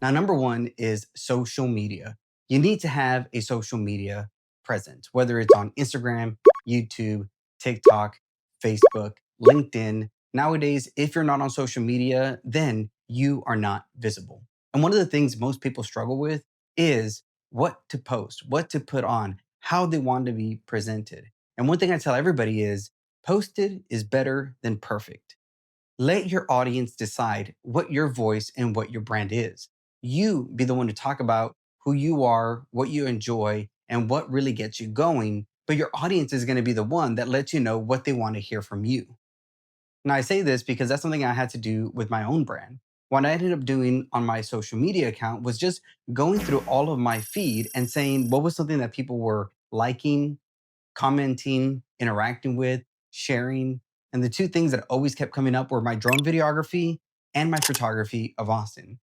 Now, number one is social media. You need to have a social media presence, whether it's on Instagram, YouTube, TikTok, Facebook, LinkedIn. Nowadays, if you're not on social media, then you are not visible. And one of the things most people struggle with is what to post, what to put on, how they want to be presented. And one thing I tell everybody is posted is better than perfect. Let your audience decide what your voice and what your brand is. You be the one to talk about who you are, what you enjoy, and what really gets you going. But your audience is going to be the one that lets you know what they want to hear from you. Now, I say this because that's something I had to do with my own brand. What I ended up doing on my social media account was just going through all of my feed and saying what was something that people were liking, commenting, interacting with, sharing. And the two things that always kept coming up were my drone videography and my photography of Austin.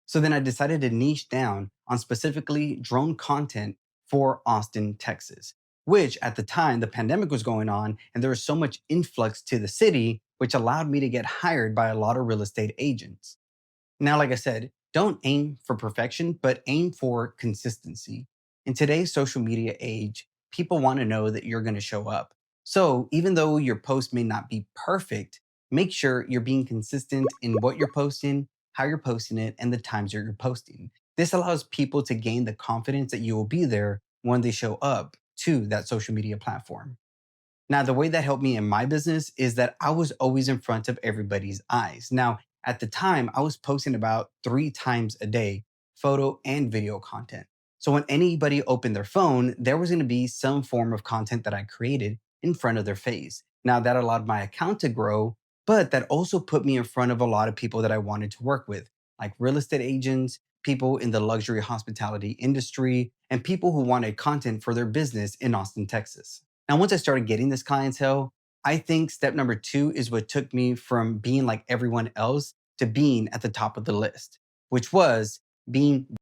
So then I decided to niche down on specifically drone content for Austin, Texas, which at the time the pandemic was going on and there was so much influx to the city, which allowed me to get hired by a lot of real estate agents. Now, like I said, don't aim for perfection, but aim for consistency. In today's social media age, people want to know that you're going to show up. So even though your post may not be perfect, make sure you're being consistent in what you're posting, how you're posting it, and the times you're posting. This allows people to gain the confidence that you will be there when they show up to that social media platform. Now, the way that helped me in my business is that I was always in front of everybody's eyes. Now, at the time, I was posting about 3 times a day, photo and video content. So when anybody opened their phone, there was going to be some form of content that I created in front of their face. Now, that allowed my account to grow, but that also put me in front of a lot of people that I wanted to work with, like real estate agents, people in the luxury hospitality industry, and people who wanted content for their business in Austin, Texas. Now, once I started getting this clientele, I think step number two is what took me from being like everyone else to being at the top of the list, which was being